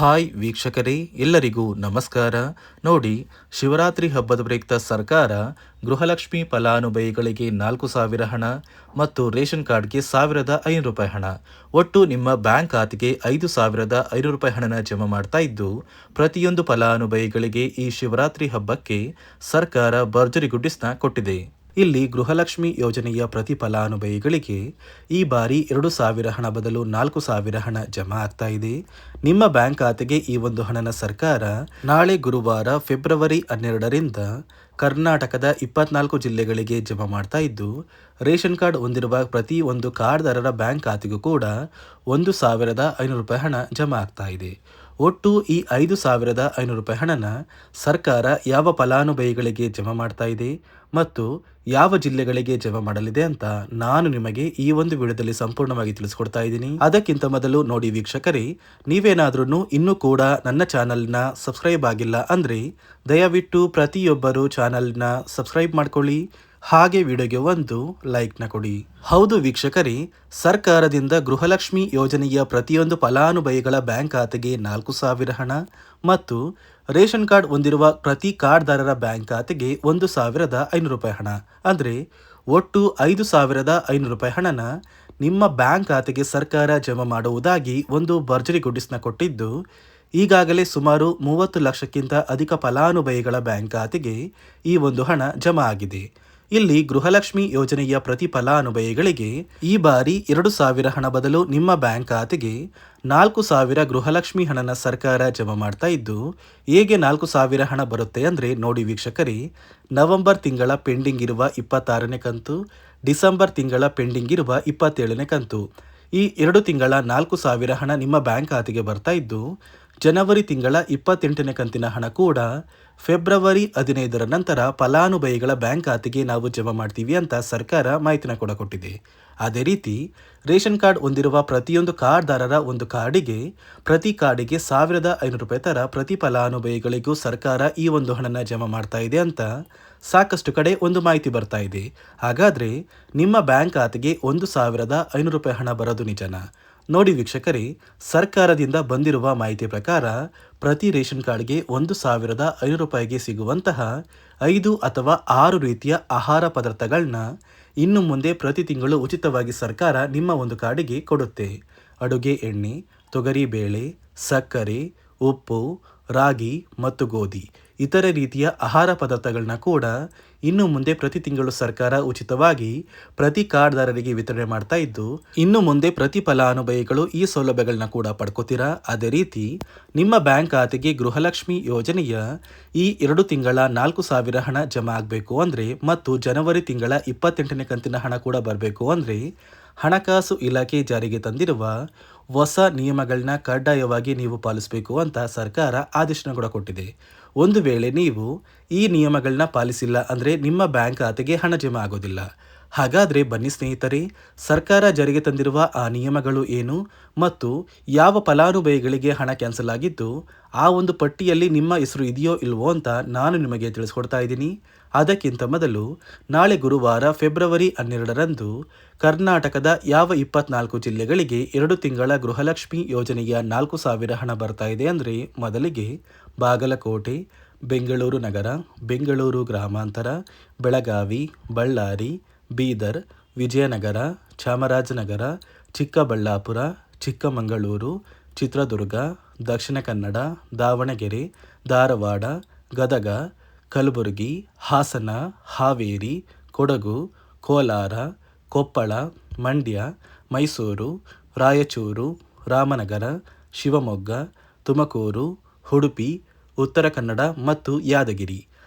Hi ವೀಕ್ಷಕರೇ, ಎಲ್ಲರಿಗೂ ನಮಸ್ಕಾರ. ನೋಡಿ, ಶಿವರಾತ್ರಿ ಹಬ್ಬದ ಪ್ರಯುಕ್ತ ಸರ್ಕಾರ ಗೃಹಲಕ್ಷ್ಮಿ ಫಲಾನುಭವಿಗಳಿಗೆ 4,000 ಹಣ ಮತ್ತು ರೇಷನ್ ಕಾರ್ಡ್ಗೆ ₹1,500 ಹಣ, ಒಟ್ಟು ನಿಮ್ಮ ಬ್ಯಾಂಕ್ ಖಾತೆಗೆ ₹5,500 ಹಣನ ಜಮಾ ಮಾಡ್ತಾ ಇದ್ದು, ಪ್ರತಿಯೊಂದು ಫಲಾನುಭವಿಗಳಿಗೆ ಈ ಶಿವರಾತ್ರಿ ಹಬ್ಬಕ್ಕೆ ಸರ್ಕಾರ ಭರ್ಜರಿ ಗುಡ್ಡಿಸ್ನ ಕೊಟ್ಟಿದೆ. ಇಲ್ಲಿ ಗೃಹಲಕ್ಷ್ಮಿ ಯೋಜನೆಯ ಪ್ರತಿ ಫಲಾನುಭವಿಗಳಿಗೆ ಈ ಬಾರಿ 2,000 ಹಣ ಬದಲು 4,000 ಹಣ ಜಮಾ ಆಗ್ತಾ ಇದೆ. ನಿಮ್ಮ ಬ್ಯಾಂಕ್ ಖಾತೆಗೆ ಈ ಒಂದು ಹಣನ ಸರ್ಕಾರ ನಾಳೆ ಗುರುವಾರ ಫೆಬ್ರವರಿ 12ರಿಂದ ಕರ್ನಾಟಕದ 24 ಜಿಲ್ಲೆಗಳಿಗೆ ಜಮಾ ಮಾಡ್ತಾ ಇದ್ದು, ರೇಷನ್ ಕಾರ್ಡ್ ಹೊಂದಿರುವ ಪ್ರತಿ ಒಂದು ಕಾರ್ಡ್ದಾರರ ಬ್ಯಾಂಕ್ ಖಾತೆಗೂ ಕೂಡ ₹1,500 ಹಣ ಜಮಾ ಆಗ್ತಾ ಇದೆ. ಒಟ್ಟು ಈ ₹5,500 ಹಣನ ಸರ್ಕಾರ ಯಾವ ಫಲಾನುಭವಿಗಳಿಗೆ ಜಮಾ ಮಾಡ್ತಾ ಇದೆ ಮತ್ತು ಯಾವ ಜಿಲ್ಲೆಗಳಿಗೆ ಜಮಾ ಮಾಡಲಿದೆ ಅಂತ ನಾನು ನಿಮಗೆ ಈ ಒಂದು ವಿಡಿಯೋದಲ್ಲಿ ಸಂಪೂರ್ಣವಾಗಿ ತಿಳಿಸ್ಕೊಡ್ತಾ ಇದ್ದೀನಿ. ಅದಕ್ಕಿಂತ ಮೊದಲು ನೋಡಿ ವೀಕ್ಷಕರೇ, ನೀವೇನಾದ್ರೂ ಇನ್ನೂ ಕೂಡ ನನ್ನ ಚಾನಲ್ನ ಸಬ್ಸ್ಕ್ರೈಬ್ ಆಗಿಲ್ಲ ಅಂದ್ರೆ ದಯವಿಟ್ಟು ಪ್ರತಿಯೊಬ್ಬರು ಚಾನಲ್ನ ಸಬ್ಸ್ಕ್ರೈಬ್ ಮಾಡ್ಕೊಳ್ಳಿ, ಹಾಗೆ ವಿಡಿಯೋಗೆ ಒಂದು ಲೈಕ್ನ ಕೊಡಿ. ಹೌದು ವೀಕ್ಷಕರೇ, ಸರ್ಕಾರದಿಂದ ಗೃಹಲಕ್ಷ್ಮಿ ಯೋಜನೆಯ ಪ್ರತಿಯೊಂದು ಫಲಾನುಭವಿಗಳ ಬ್ಯಾಂಕ್ ಖಾತೆಗೆ 4,000 ಹಣ ಮತ್ತು ರೇಷನ್ ಕಾರ್ಡ್ ಹೊಂದಿರುವ ಪ್ರತಿ ಕಾರ್ಡ್ದಾರರ ಬ್ಯಾಂಕ್ ಖಾತೆಗೆ ₹1,500 ಹಣ, ಅಂದರೆ ಒಟ್ಟು ₹5,500 ಹಣನ ನಿಮ್ಮ ಬ್ಯಾಂಕ್ ಖಾತೆಗೆ ಸರ್ಕಾರ ಜಮಾ ಮಾಡುವುದಾಗಿ ಒಂದು ಭರ್ಜರಿ ಗುಡ್ಡಿಸ್ನ ಕೊಟ್ಟಿದ್ದು, ಈಗಾಗಲೇ ಸುಮಾರು 30 ಲಕ್ಷಕ್ಕಿಂತ ಅಧಿಕ ಫಲಾನುಭವಿಗಳ ಬ್ಯಾಂಕ್ ಖಾತೆಗೆ ಈ ಒಂದು ಹಣ ಜಮಾ ಆಗಿದೆ. ಇಲ್ಲಿ ಗೃಹಲಕ್ಷ್ಮಿ ಯೋಜನೆಯ ಪ್ರತಿ ಫಲಾನುಭವಿಗಳಿಗೆ ಈ ಬಾರಿ 2,000 ಹಣ ಬದಲು ನಿಮ್ಮ ಬ್ಯಾಂಕ್ ಖಾತೆಗೆ 4,000 ಗೃಹಲಕ್ಷ್ಮಿ ಹಣನ ಸರ್ಕಾರ ಜಮಾ ಮಾಡ್ತಾ ಇದ್ದು, ಹೇಗೆ 4,000 ಹಣ ಬರುತ್ತೆ ಅಂದರೆ ನೋಡಿ ವೀಕ್ಷಕರೇ, ನವೆಂಬರ್ ತಿಂಗಳ ಪೆಂಡಿಂಗ್ ಇರುವ 26ನೇ ಕಂತು, ಡಿಸೆಂಬರ್ ತಿಂಗಳ ಪೆಂಡಿಂಗ್ ಇರುವ 27ನೇ ಕಂತು, ಈ 2 ತಿಂಗಳ 4,000 ಹಣ ನಿಮ್ಮ ಬ್ಯಾಂಕ್ ಖಾತೆಗೆ ಬರ್ತಾ ಇದ್ದು, ಜನವರಿ ತಿಂಗಳ 28ನೇ ಕಂತಿನ ಹಣ ಕೂಡ ಫೆಬ್ರವರಿ 15ರ ನಂತರ ಫಲಾನುಭವಿಗಳ ಬ್ಯಾಂಕ್ ಖಾತೆಗೆ ನಾವು ಜಮಾ ಮಾಡ್ತೀವಿ ಅಂತ ಸರ್ಕಾರ ಮಾಹಿತಿನ ಕೂಡ ಕೊಟ್ಟಿದೆ. ಅದೇ ರೀತಿ ರೇಷನ್ ಕಾರ್ಡ್ ಹೊಂದಿರುವ ಪ್ರತಿಯೊಂದು ಕಾರ್ಡ್ದಾರರ ಒಂದು ಕಾರ್ಡಿಗೆ ಪ್ರತಿ ಕಾರ್ಡಿಗೆ ₹1,500 ತರ ಪ್ರತಿ ಫಲಾನುಭವಿಗಳಿಗೂ ಸರ್ಕಾರ ಈ ಒಂದು ಹಣನ ಜಮಾ ಮಾಡ್ತಾ ಇದೆ ಅಂತ ಸಾಕಷ್ಟು ಕಡೆ ಒಂದು ಮಾಹಿತಿ ಬರ್ತಾ ಇದೆ. ಹಾಗಾದ್ರೆ ನಿಮ್ಮ ಬ್ಯಾಂಕ್ ಖಾತೆಗೆ ₹1,500 ಹಣ ಬರೋದು ನಿಜನಾ? ನೋಡಿ ವೀಕ್ಷಕರೇ, ಸರ್ಕಾರದಿಂದ ಬಂದಿರುವ ಮಾಹಿತಿ ಪ್ರಕಾರ ಪ್ರತಿ ರೇಷನ್ ಕಾರ್ಡ್ಗೆ ₹1,500ಗೆ ಸಿಗುವಂತಹ 5 ಅಥವಾ 6 ರೀತಿಯ ಆಹಾರ ಪದಾರ್ಥಗಳನ್ನ ಇನ್ನು ಮುಂದೆ ಪ್ರತಿ ತಿಂಗಳು ಉಚಿತವಾಗಿ ಸರ್ಕಾರ ನಿಮ್ಮ ಒಂದು ಕಾರ್ಡಿಗೆ ಕೊಡುತ್ತೆ. ಅಡುಗೆ ಎಣ್ಣೆ, ತೊಗರಿ ಬೇಳೆ, ಸಕ್ಕರೆ, ಉಪ್ಪು, ರಾಗಿ ಮತ್ತು ಗೋಧಿ ಇತರೆ ರೀತಿಯ ಆಹಾರ ಪದಾರ್ಥಗಳನ್ನ ಕೂಡ ಇನ್ನು ಮುಂದೆ ಪ್ರತಿ ತಿಂಗಳು ಸರ್ಕಾರ ಉಚಿತವಾಗಿ ಪ್ರತಿ ಕಾರ್ಡ್ದಾರರಿಗೆ ವಿತರಣೆ ಮಾಡ್ತಾ ಇದ್ದು, ಇನ್ನು ಮುಂದೆ ಪ್ರತಿ ಫಲಾನುಭವಿಗಳು ಈ ಸೌಲಭ್ಯಗಳನ್ನ ಕೂಡ ಪಡ್ಕೋತೀರಾ. ಅದೇ ರೀತಿ ನಿಮ್ಮ ಬ್ಯಾಂಕ್ ಖಾತೆಗೆ ಗೃಹಲಕ್ಷ್ಮಿ ಯೋಜನೆಯ ಈ 2 ತಿಂಗಳ 4,000 ಹಣ ಜಮಾ ಆಗಬೇಕು ಅಂದ್ರೆ ಮತ್ತು ಜನವರಿ ತಿಂಗಳ 28ನೇ ಕಂತಿನ ಹಣ ಕೂಡ ಬರಬೇಕು ಅಂದ್ರೆ ಹಣಕಾಸು ಇಲಾಖೆ ಜಾರಿಗೆ ತಂದಿರುವ ಹೊಸ ನಿಯಮಗಳನ್ನ ಕಡ್ಡಾಯವಾಗಿ ನೀವು ಪಾಲಿಸಬೇಕು ಅಂತ ಸರ್ಕಾರ ಆದೇಶನ ಕೂಡ ಕೊಟ್ಟಿದೆ. ಒಂದು ವೇಳೆ ನೀವು ಈ ನಿಯಮಗಳನ್ನ ಪಾಲಿಸಿಲ್ಲ ಅಂದರೆ ನಿಮ್ಮ ಬ್ಯಾಂಕ್ ಖಾತೆಗೆ ಹಣ ಜಮಾ ಆಗೋದಿಲ್ಲ. ಹಾಗಾದರೆ ಬನ್ನಿ ಸ್ನೇಹಿತರೆ, ಸರ್ಕಾರ ಜಾರಿಗೆ ತಂದಿರುವ ಆ ನಿಯಮಗಳು ಏನು ಮತ್ತು ಯಾವ ಫಲಾನುಭವಿಗಳಿಗೆ ಹಣ ಕ್ಯಾನ್ಸಲ್ ಆಗಿದ್ದು ಆ ಒಂದು ಪಟ್ಟಿಯಲ್ಲಿ ನಿಮ್ಮ ಹೆಸರು ಇದೆಯೋ ಇಲ್ವೋ ಅಂತ ನಾನು ನಿಮಗೆ ತಿಳಿಸ್ಕೊಡ್ತಾ ಇದ್ದೀನಿ. ಅದಕ್ಕಿಂತ ಮೊದಲು ನಾಳೆ ಗುರುವಾರ ಫೆಬ್ರವರಿ 12ರಂದು ಕರ್ನಾಟಕದ ಯಾವ 24 ಜಿಲ್ಲೆಗಳಿಗೆ 2 ತಿಂಗಳ ಗೃಹಲಕ್ಷ್ಮಿ ಯೋಜನೆಯ 4,000 ಹಣ ಬರ್ತಾ ಇದೆ ಅಂದರೆ ಮೊದಲಿಗೆ ಬಾಗಲಕೋಟೆ, ಬೆಂಗಳೂರು ನಗರ, ಬೆಂಗಳೂರು ಗ್ರಾಮಾಂತರ, ಬೆಳಗಾವಿ, ಬಳ್ಳಾರಿ, ಬೀದರ್, ವಿಜಯನಗರ, ಚಾಮರಾಜನಗರ, ಚಿಕ್ಕಬಳ್ಳಾಪುರ, ಚಿಕ್ಕಮಗಳೂರು, ಚಿತ್ರದುರ್ಗ, ದಕ್ಷಿಣ ಕನ್ನಡ, ದಾವಣಗೆರೆ, ಧಾರವಾಡ, ಗದಗ, ಕಲಬುರಗಿ, ಹಾಸನ, ಹಾವೇರಿ, ಕೊಡಗು, ಕೋಲಾರ, ಕೊಪ್ಪಳ, ಮಂಡ್ಯ, ಮೈಸೂರು, ರಾಯಚೂರು, ರಾಮನಗರ, ಶಿವಮೊಗ್ಗ, ತುಮಕೂರು, ಉಡುಪಿ, ಉತ್ತರ ಕನ್ನಡ ಮತ್ತು ಯಾದಗಿರಿ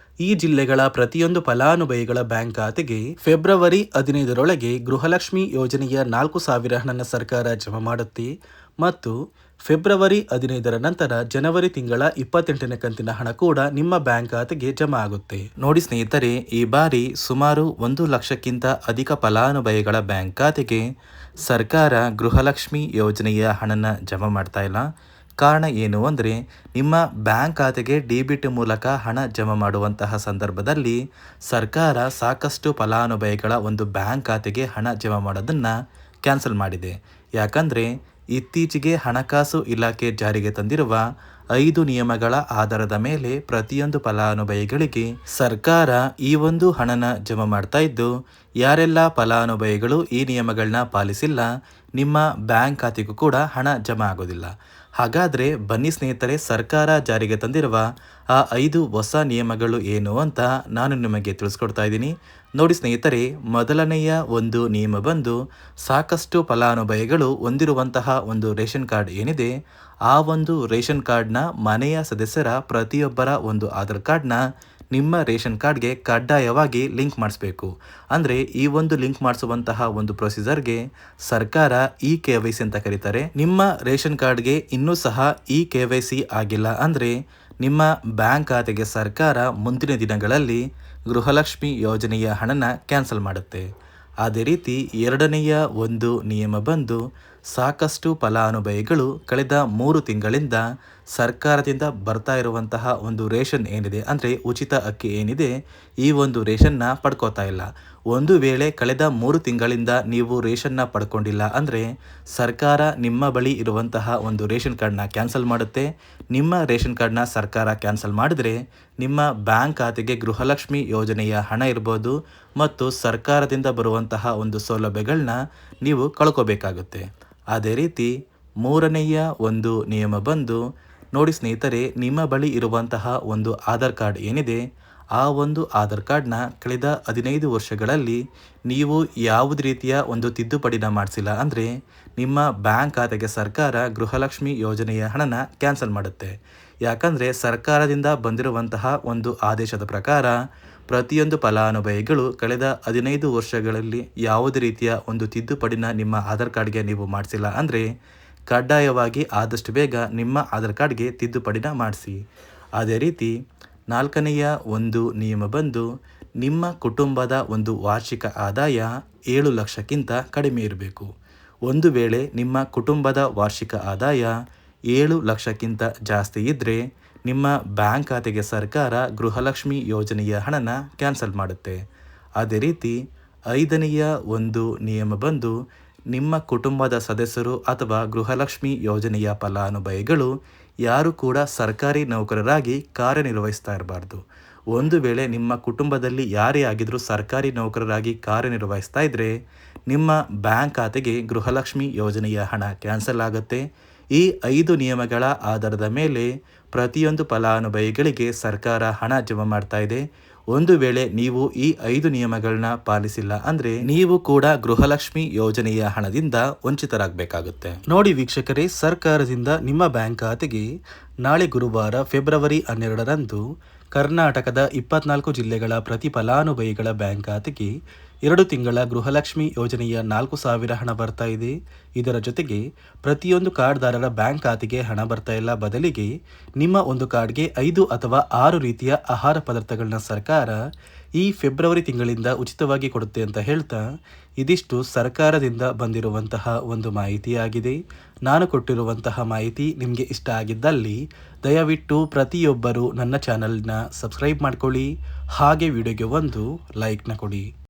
ಈ ಜಿಲ್ಲೆಗಳ ಪ್ರತಿಯೊಂದು ಫಲಾನುಭವಿಗಳ ಬ್ಯಾಂಕ್ ಖಾತೆಗೆ ಫೆಬ್ರವರಿ 15ರೊಳಗೆ ಗೃಹಲಕ್ಷ್ಮಿ ಯೋಜನೆಯ 4,000 ಹಣನ ಸರ್ಕಾರ ಜಮಾ ಮಾಡುತ್ತೆ ಮತ್ತು ಫೆಬ್ರವರಿ 15ರ ನಂತರ ಜನವರಿ ತಿಂಗಳ 28ನೇ ಕಂತಿನ ಹಣ ಕೂಡ ನಿಮ್ಮ ಬ್ಯಾಂಕ್ ಖಾತೆಗೆ ಜಮಾ ಆಗುತ್ತೆ. ನೋಡಿ ಸ್ನೇಹಿತರೆ, ಈ ಬಾರಿ ಸುಮಾರು 1 ಲಕ್ಷಕ್ಕಿಂತ ಅಧಿಕ ಫಲಾನುಭವಿಗಳ ಬ್ಯಾಂಕ್ ಖಾತೆಗೆ ಸರ್ಕಾರ ಗೃಹಲಕ್ಷ್ಮಿ ಯೋಜನೆಯ ಹಣನ ಜಮಾ ಮಾಡ್ತಾ ಇಲ್ಲ. ಕಾರಣ ಏನು ಅಂದರೆ, ನಿಮ್ಮ ಬ್ಯಾಂಕ್ ಖಾತೆಗೆ ಡೆಬಿಟ್ ಮೂಲಕ ಹಣ ಜಮಾ ಮಾಡುವಂತಹ ಸಂದರ್ಭದಲ್ಲಿ ಸರ್ಕಾರ ಸಾಕಷ್ಟು ಫಲಾನುಭವಿಗಳ ಒಂದು ಬ್ಯಾಂಕ್ ಖಾತೆಗೆ ಹಣ ಜಮಾ ಮಾಡೋದನ್ನು ಕ್ಯಾನ್ಸಲ್ ಮಾಡಿದೆ. ಯಾಕಂದರೆ ಇತ್ತೀಚೆಗೆ ಹಣಕಾಸು ಇಲಾಖೆ ಜಾರಿಗೆ ತಂದಿರುವ 5 ನಿಯಮಗಳ ಆಧಾರದ ಮೇಲೆ ಪ್ರತಿಯೊಂದು ಫಲಾನುಭವಿಗಳಿಗೆ ಸರ್ಕಾರ ಈ ಒಂದು ಹಣನ ಜಮಾ ಮಾಡ್ತಾ ಇದ್ದು, ಯಾರೆಲ್ಲ ಫಲಾನುಭವಿಗಳು ಈ ನಿಯಮಗಳನ್ನ ಪಾಲಿಸಿಲ್ಲ, ನಿಮ್ಮ ಬ್ಯಾಂಕ್ ಖಾತೆಗೂ ಕೂಡ ಹಣ ಜಮಾ ಆಗೋದಿಲ್ಲ. ಹಾಗಾದರೆ ಬನ್ನಿ ಸ್ನೇಹಿತರೆ, ಸರ್ಕಾರ ಜಾರಿಗೆ ತಂದಿರುವ ಆ 5 ಹೊಸ ನಿಯಮಗಳು ಏನು ಅಂತ ನಾನು ನಿಮಗೆ ತಿಳಿಸ್ಕೊಡ್ತಾ ಇದ್ದೀನಿ. ನೋಡಿ ಸ್ನೇಹಿತರೆ, ಮೊದಲನೆಯ ಒಂದು ನಿಯಮ ಬಂದು, ಸಾಕಷ್ಟು ಫಲಾನುಭವಿಗಳು ಹೊಂದಿರುವಂತಹ ಒಂದು ರೇಷನ್ ಕಾರ್ಡ್ ಏನಿದೆ, ಆ ಒಂದು ರೇಷನ್ ಕಾರ್ಡ್ನ ಮನೆಯ ಸದಸ್ಯರ ಪ್ರತಿಯೊಬ್ಬರ ಒಂದು ಆಧಾರ್ ಕಾರ್ಡ್ನ ನಿಮ್ಮ ರೇಷನ್ ಕಾರ್ಡ್ಗೆ ಕಡ್ಡಾಯವಾಗಿ ಲಿಂಕ್ ಮಾಡಿಸ್ಬೇಕು. ಅಂದರೆ ಈ ಒಂದು ಲಿಂಕ್ ಮಾಡಿಸುವಂತಹ ಒಂದು ಪ್ರೊಸೀಜರ್ಗೆ ಸರ್ಕಾರ KYC ಅಂತ ಕರೀತಾರೆ. ನಿಮ್ಮ ರೇಷನ್ ಕಾರ್ಡ್ಗೆ ಇನ್ನೂ ಸಹ KYC ಆಗಿಲ್ಲ ಅಂದರೆ ನಿಮ್ಮ ಬ್ಯಾಂಕ್ ಖಾತೆಗೆ ಸರ್ಕಾರ ಮುಂದಿನ ದಿನಗಳಲ್ಲಿ ಗೃಹಲಕ್ಷ್ಮಿ ಯೋಜನೆಯ ಹಣನ ಕ್ಯಾನ್ಸಲ್ ಮಾಡುತ್ತೆ. ಅದೇ ರೀತಿ ಎರಡನೆಯ ಒಂದು ನಿಯಮ ಬಂದು, ಸಾಕಷ್ಟು ಫಲಾನುಭವಿಗಳು ಕಳೆದ 3 ತಿಂಗಳಿಂದ ಸರ್ಕಾರದಿಂದ ಬರ್ತಾ ಇರುವಂತಹ ಒಂದು ರೇಷನ್ ಏನಿದೆ, ಅಂದರೆ ಉಚಿತ ಅಕ್ಕಿ ಏನಿದೆ, ಈ ಒಂದು ರೇಷನ್ನ ಪಡ್ಕೋತಾ ಇಲ್ಲ. ಒಂದು ವೇಳೆ ಕಳೆದ 3 ತಿಂಗಳಿಂದ ನೀವು ರೇಷನ್ನ ಪಡ್ಕೊಂಡಿಲ್ಲ ಅಂದರೆ ಸರ್ಕಾರ ನಿಮ್ಮ ಬಳಿ ಇರುವಂತಹ ಒಂದು ರೇಷನ್ ಕಾರ್ಡ್ನ ಕ್ಯಾನ್ಸಲ್ ಮಾಡುತ್ತೆ. ನಿಮ್ಮ ರೇಷನ್ ಕಾರ್ಡ್ನ ಸರ್ಕಾರ ಕ್ಯಾನ್ಸಲ್ ಮಾಡಿದ್ರೆ ನಿಮ್ಮ ಬ್ಯಾಂಕ್ ಖಾತೆಗೆ ಗೃಹಲಕ್ಷ್ಮಿ ಯೋಜನೆಯ ಹಣ ಇರ್ಬೋದು ಮತ್ತು ಸರ್ಕಾರದಿಂದ ಬರುವಂತಹ ಒಂದು ಸೌಲಭ್ಯಗಳನ್ನ ನೀವು ಕಳ್ಕೋಬೇಕಾಗುತ್ತೆ. ಅದೇ ರೀತಿ ಮೂರನೆಯ ಒಂದು ನಿಯಮ ಬಂದು, ನೋಡಿ ಸ್ನೇಹಿತರೆ, ನಿಮ್ಮ ಬಳಿ ಇರುವಂತಹ ಒಂದು ಆಧಾರ್ ಕಾರ್ಡ್ ಏನಿದೆ, ಆ ಒಂದು ಆಧಾರ್ ಕಾರ್ಡ್ನ ಕಳೆದ 15 ವರ್ಷಗಳಲ್ಲಿ ನೀವು ಯಾವುದೇ ರೀತಿಯ ಒಂದು ತಿದ್ದುಪಡಿನ ಮಾಡಿಸಿಲ್ಲ ಅಂದರೆ ನಿಮ್ಮ ಬ್ಯಾಂಕ್ ಖಾತೆಗೆ ಸರ್ಕಾರ ಗೃಹಲಕ್ಷ್ಮಿ ಯೋಜನೆಯ ಹಣನ ಕ್ಯಾನ್ಸಲ್ ಮಾಡುತ್ತೆ. ಯಾಕಂದರೆ ಸರ್ಕಾರದಿಂದ ಬಂದಿರುವಂತಹ ಒಂದು ಆದೇಶದ ಪ್ರಕಾರ ಪ್ರತಿಯೊಂದು ಫಲಾನುಭವಿಗಳು ಕಳೆದ 15 ವರ್ಷಗಳಲ್ಲಿ ಯಾವುದೇ ರೀತಿಯ ಒಂದು ತಿದ್ದುಪಡಿನ ನಿಮ್ಮ ಆಧಾರ್ ಕಾರ್ಡ್ಗೆ ನೀವು ಮಾಡಿಸಿಲ್ಲ ಅಂದರೆ ಕಡ್ಡಾಯವಾಗಿ ಆದಷ್ಟು ಬೇಗ ನಿಮ್ಮ ಆಧಾರ್ ಕಾರ್ಡ್ಗೆ ತಿದ್ದುಪಡಿನ ಮಾಡಿಸಿ. ಅದೇ ರೀತಿ ನಾಲ್ಕನೆಯ ಒಂದು ನಿಯಮ ಬಂದು, ನಿಮ್ಮ ಕುಟುಂಬದ ಒಂದು ವಾರ್ಷಿಕ ಆದಾಯ 7 ಲಕ್ಷಕ್ಕಿಂತ ಕಡಿಮೆ ಇರಬೇಕು. ಒಂದು ವೇಳೆ ನಿಮ್ಮ ಕುಟುಂಬದ ವಾರ್ಷಿಕ ಆದಾಯ 7 ಲಕ್ಷಕ್ಕಿಂತ ಜಾಸ್ತಿ ಇದ್ದರೆ ನಿಮ್ಮ ಬ್ಯಾಂಕ್ ಖಾತೆಗೆ ಸರ್ಕಾರ ಗೃಹಲಕ್ಷ್ಮಿ ಯೋಜನೆಯ ಹಣನ ಕ್ಯಾನ್ಸಲ್ ಮಾಡುತ್ತೆ. ಅದೇ ರೀತಿ ಐದನೆಯ ಒಂದು ನಿಯಮ ಬಂದು, ನಿಮ್ಮ ಕುಟುಂಬದ ಸದಸ್ಯರು ಅಥವಾ ಗೃಹಲಕ್ಷ್ಮಿ ಯೋಜನೆಯ ಫಲಾನುಭವಿಗಳು ಯಾರು ಕೂಡ ಸರ್ಕಾರಿ ನೌಕರರಾಗಿ ಕಾರ್ಯನಿರ್ವಹಿಸ್ತಾ ಇರಬಾರ್ದು. ಒಂದು ವೇಳೆ ನಿಮ್ಮ ಕುಟುಂಬದಲ್ಲಿ ಯಾರೇ ಆಗಿದ್ರೂ ಸರ್ಕಾರಿ ನೌಕರರಾಗಿ ಕಾರ್ಯನಿರ್ವಹಿಸ್ತಾ ಇದ್ದರೆ ನಿಮ್ಮ ಬ್ಯಾಂಕ್ ಖಾತೆಗೆ ಗೃಹಲಕ್ಷ್ಮಿ ಯೋಜನೆಯ ಹಣ ಕ್ಯಾನ್ಸಲ್ ಆಗುತ್ತೆ. ಈ 5 ನಿಯಮಗಳ ಆಧಾರದ ಮೇಲೆ ಪ್ರತಿಯೊಂದು ಫಲಾನುಭವಿಗಳಿಗೆ ಸರ್ಕಾರ ಹಣ ಜಮಾ ಮಾಡ್ತಾ ಇದೆ. ಒಂದು ವೇಳೆ ನೀವು ಈ 5 ನಿಯಮಗಳನ್ನ ಪಾಲಿಸಿಲ್ಲ ಅಂದರೆ ನೀವು ಕೂಡ ಗೃಹಲಕ್ಷ್ಮಿ ಯೋಜನೆಯ ಹಣದಿಂದ ವಂಚಿತರಾಗಬೇಕಾಗುತ್ತೆ. ನೋಡಿ ವೀಕ್ಷಕರೇ, ಸರ್ಕಾರದಿಂದ ನಿಮ್ಮ ಬ್ಯಾಂಕ್ ಖಾತೆಗೆ ನಾಳೆ ಗುರುವಾರ ಫೆಬ್ರವರಿ 12ರಂದು ಕರ್ನಾಟಕದ 24 ಜಿಲ್ಲೆಗಳ ಪ್ರತಿ ಫಲಾನುಭವಿಗಳ ಬ್ಯಾಂಕ್ ಖಾತೆಗೆ 2 ತಿಂಗಳ ಗೃಹಲಕ್ಷ್ಮಿ ಯೋಜನೆಯ 4,000 ಹಣ ಬರ್ತಾ ಇದೆ. ಇದರ ಜೊತೆಗೆ ಪ್ರತಿಯೊಂದು ಕಾರ್ಡ್ದಾರರ ಬ್ಯಾಂಕ್ ಖಾತೆಗೆ ಹಣ ಬರ್ತಾ ಇಲ್ಲ, ಬದಲಿಗೆ ನಿಮ್ಮ ಒಂದು ಕಾರ್ಡ್ಗೆ 5 ಅಥವಾ 6 ರೀತಿಯ ಆಹಾರ ಪದಾರ್ಥಗಳನ್ನ ಸರ್ಕಾರ ಈ ಫೆಬ್ರವರಿ ತಿಂಗಳಿಂದ ಉಚಿತವಾಗಿ ಕೊಡುತ್ತೆ ಅಂತ ಹೇಳ್ತಾ, ಇದಿಷ್ಟು ಸರ್ಕಾರದಿಂದ ಬಂದಿರುವಂತಹ ಒಂದು ಮಾಹಿತಿಯಾಗಿದೆ. ನಾನು ಕೊಟ್ಟಿರುವಂತಹ ಮಾಹಿತಿ ನಿಮಗೆ ಇಷ್ಟ ಆಗಿದ್ದಲ್ಲಿ ದಯವಿಟ್ಟು ಪ್ರತಿಯೊಬ್ಬರು ನನ್ನ ಚಾನಲ್ನ ಸಬ್ಸ್ಕ್ರೈಬ್ ಮಾಡ್ಕೊಳ್ಳಿ, ಹಾಗೆ ವಿಡಿಯೋಗೆ ಒಂದು ಲೈಕ್ನ ಕೊಡಿ.